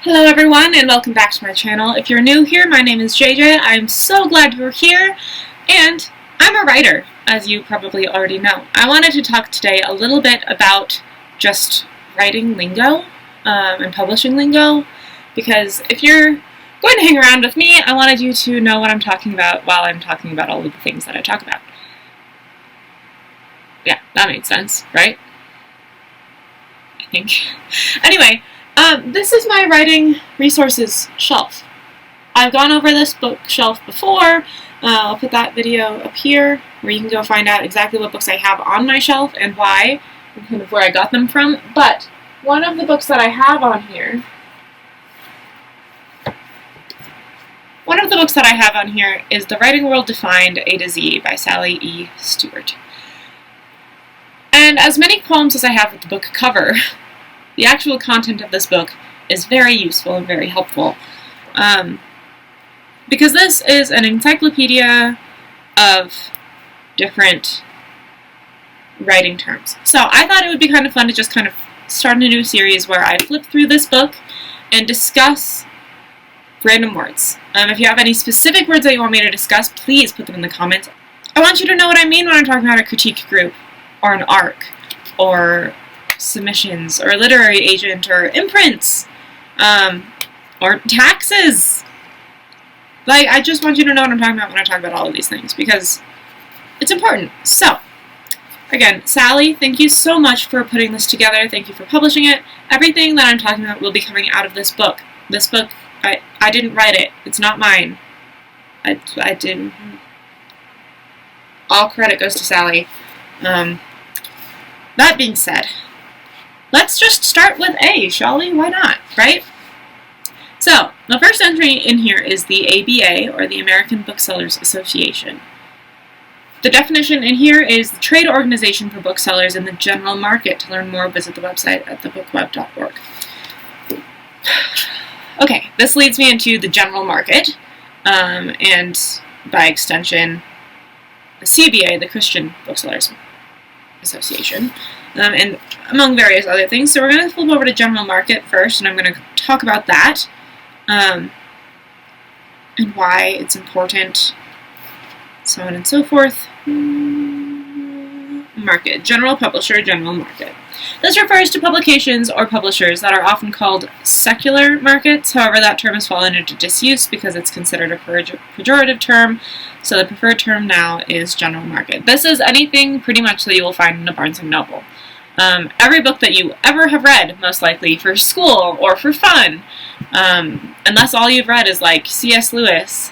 Hello everyone and welcome back to my channel. If you're new here, my name is JJ. I'm so glad you're here, and I'm a writer, as you probably already know. I wanted to talk today a little bit about just writing lingo and publishing lingo, because if you're going to hang around with me, I wanted you to know what I'm talking about while I'm talking about all of the things that I talk about. Yeah, that made sense, right? I think. Anyway, this is my writing resources shelf. I've gone over this bookshelf before. I'll put that video up here where you can go find out exactly what books I have on my shelf and why, and kind of where I got them from. But one of the books that I have on here, is The Writing World Defined A to Z by Sally E. Stuart. And as many qualms as I have with the book cover, the actual content of this book is very useful and very helpful. Because this is an encyclopedia of different writing terms. So I thought it would be kind of fun to just kind of start a new series where I flip through this book and discuss random words. If you have any specific words that you want me to discuss, please put them in the comments. I want you to know what I mean when I'm talking about a critique group, or an ARC, or submissions, or a literary agent, or imprints, or taxes. Like, I just want you to know what I'm talking about when I talk about all of these things, because it's important. So, again, Sally, thank you so much for putting this together. Thank you for publishing it. Everything that I'm talking about will be coming out of this book. This book, I didn't write it. It's not mine. I didn't. All credit goes to Sally. That being said, let's just start with A, shall we? Why not, right? So, the first entry in here is the ABA, or the American Booksellers Association. The definition in here is the trade organization for booksellers in the general market. To learn more, visit the website at thebookweb.org. Okay, this leads me into the general market, and by extension, the CBA, the Christian Booksellers Association, and among various other things. So we're going to flip over to general market first, and I'm going to talk about that, and why it's important, so on and so forth. Market. General publisher, general market. This refers to publications or publishers that are often called secular markets. However, that term has fallen into disuse because it's considered a pejorative term, so the preferred term now is general market. This is anything pretty much that you will find in a Barnes & Noble. Every book that you ever have read, most likely for school or for fun, unless all you've read is like C.S. Lewis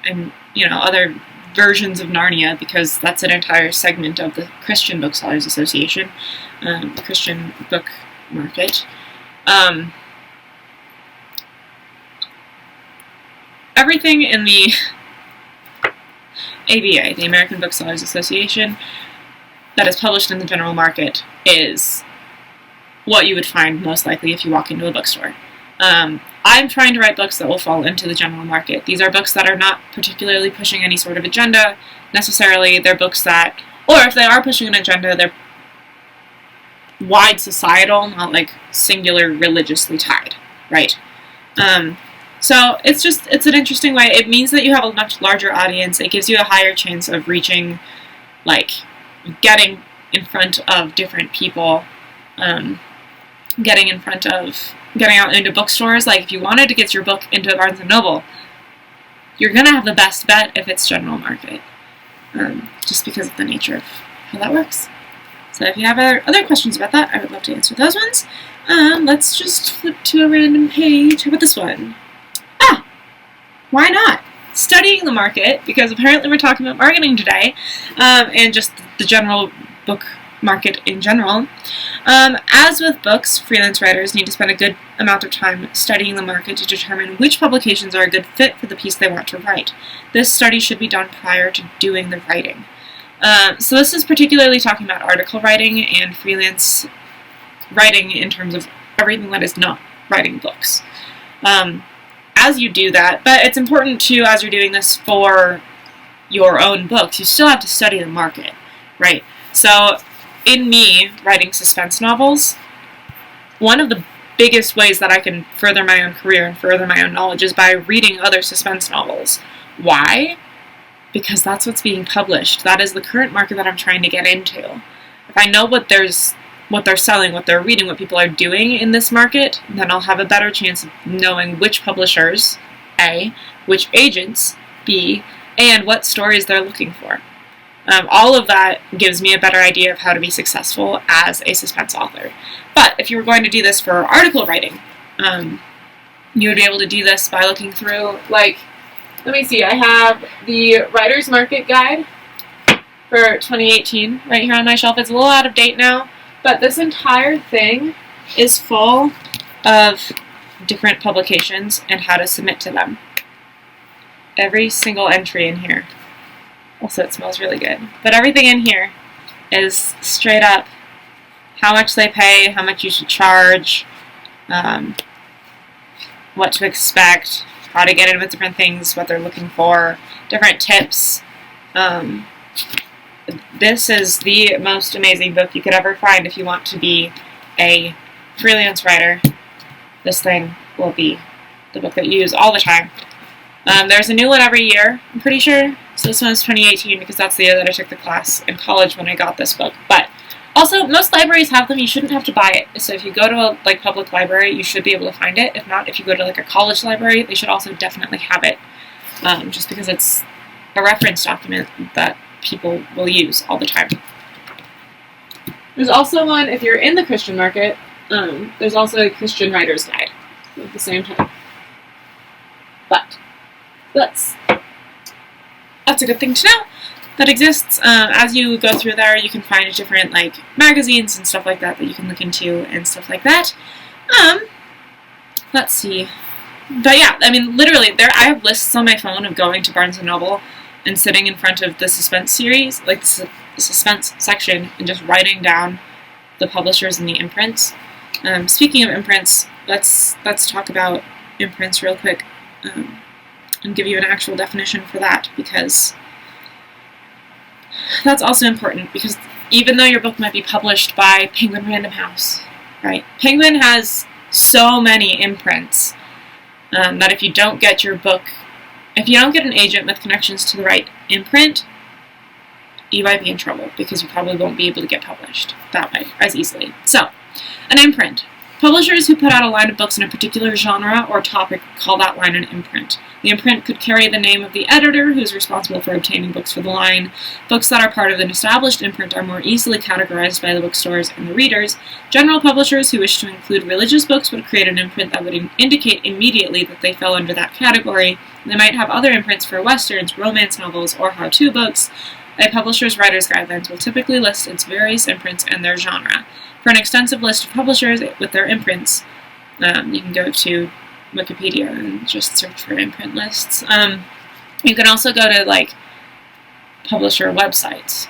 and, other versions of Narnia, because that's an entire segment of the Christian Booksellers Association, the Christian book market. Everything in the ABA, the American Booksellers Association, that is published in the general market is what you would find most likely if you walk into a bookstore. I'm trying to write books that will fall into the general market. These are books that are not particularly pushing any sort of agenda, necessarily. They're books that, or if they are pushing an agenda, they're wide societal, not like singular religiously tied, right? So it's an interesting way. It means that you have a much larger audience. It gives you a higher chance of reaching, like, getting in front of different people, getting out into bookstores. Like, if you wanted to get your book into Barnes & Noble, you're going to have the best bet if it's general market, just because of the nature of how that works. So if you have other questions about that, I would love to answer those ones. Let's just flip to a random page. How about this one? Why not? Studying the market, because apparently we're talking about marketing today, and just the general book market in general. As with books, freelance writers need to spend a good amount of time studying the market to determine which publications are a good fit for the piece they want to write. This study should be done prior to doing the writing. So this is particularly talking about article writing and freelance writing in terms of everything that is not writing books. As you do that, but it's important to, as you're doing this for your own books, you still have to study the market, right? So in me writing suspense novels, one of the biggest ways that I can further my own career and further my own knowledge is by reading other suspense novels. Why? Because that's what's being published. That is the current market that I'm trying to get into. If I know what they're selling, what they're reading, what people are doing in this market, then I'll have a better chance of knowing which publishers, A, which agents, B, and what stories they're looking for. All of that gives me a better idea of how to be successful as a suspense author. But if you were going to do this for article writing, you would be able to do this by looking through, like, let me see, I have the Writer's Market Guide for 2018 right here on my shelf. It's a little out of date now, but this entire thing is full of different publications and how to submit to them. Every single entry in here. Also, it smells really good. But everything in here is straight up how much they pay, how much you should charge, what to expect, how to get in with different things, what they're looking for, different tips. This is the most amazing book you could ever find if you want to be a freelance writer. This thing will be the book that you use all the time. There's a new one every year, I'm pretty sure. So this one's 2018 because that's the year that I took the class in college when I got this book. But also, most libraries have them. You shouldn't have to buy it. So if you go to a public library, you should be able to find it. If not, if you go to a college library, they should also definitely have it. Just because it's a reference document that people will use all the time. There's also one, if you're in the Christian market, there's also a Christian Writer's Guide at the same time. But that's a good thing to know that exists. As you go through there, you can find different magazines and stuff like that you can look into and stuff like that. Let's see. But yeah, I mean, literally, I have lists on my phone of going to Barnes & Noble and sitting in front of the suspense series, the suspense section, and just writing down the publishers and the imprints. Speaking of imprints, let's talk about imprints real quick. And give you an actual definition for that, because that's also important, because even though your book might be published by Penguin Random House, right? Penguin has so many imprints that if you don't get your book, if you don't get an agent with connections to the right imprint, you might be in trouble, because you probably won't be able to get published that way as easily. So, an imprint. Publishers who put out a line of books in a particular genre or topic call that line an imprint. The imprint could carry the name of the editor who is responsible for obtaining books for the line. Books that are part of an established imprint are more easily categorized by the bookstores and the readers. General publishers who wish to include religious books would create an imprint that would indicate immediately that they fell under that category. They might have other imprints for westerns, romance novels, or how-to books. A publisher's writer's guidelines will typically list its various imprints and their genre. For an extensive list of publishers with their imprints, you can go to Wikipedia and just search for imprint lists. You can also go to publisher websites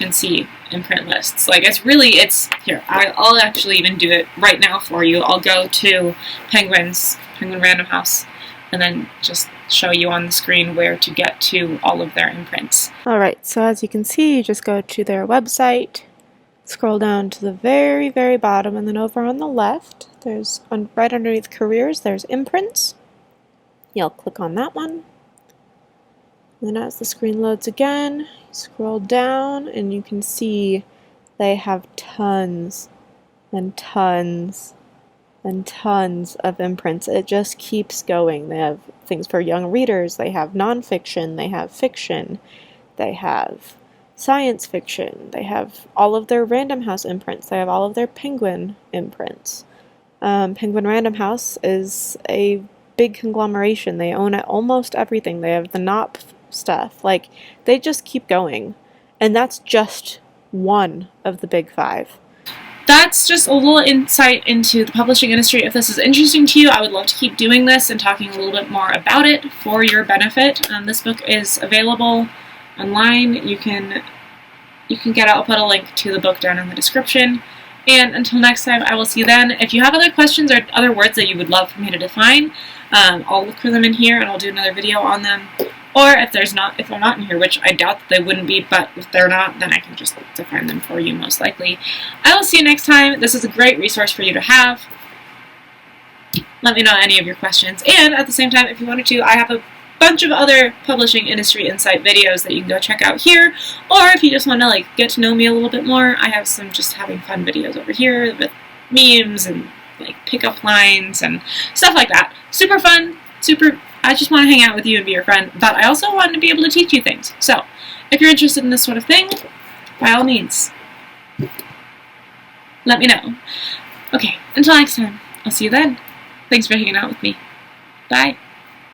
and see imprint lists. It's here. I'll actually even do it right now for you. I'll go to Penguin Random House, and then just show you on the screen where to get to all of their imprints. Alright, so as you can see, you just go to their website, scroll down to the very, very bottom, and then over on the left, there's right underneath careers, there's imprints. You'll click on that one. And then as the screen loads again, you scroll down and you can see they have tons and tons and tons of imprints. It just keeps going. They have things for young readers, they have nonfiction, they have fiction, they have science fiction, they have all of their Random House imprints, they have all of their Penguin imprints. Penguin Random House is a big conglomeration. They own almost everything. They have the Knopf stuff. They just keep going. And that's just one of the big five. That's just a little insight into the publishing industry. If this is interesting to you, I would love to keep doing this and talking a little bit more about it for your benefit. This book is available online. You can get it. I'll put a link to the book down in the description. And until next time, I will see you then. If you have other questions or other words that you would love for me to define, I'll look for them in here and I'll do another video on them. Or if they're not in here, which I doubt that they wouldn't be, but if they're not, then I can just define them for you most likely. I will see you next time. This is a great resource for you to have. let me know any of your questions. And at the same time, if you wanted to, I have a bunch of other publishing industry insight videos that you can go check out here, or if you just want to like get to know me a little bit more, I have some just having fun videos over here with memes and like pickup lines and stuff like that. Super fun, I just want to hang out with you and be your friend, but I also want to be able to teach you things. So if you're interested in this sort of thing, by all means, let me know. Okay, until next time, I'll see you then. Thanks for hanging out with me. Bye.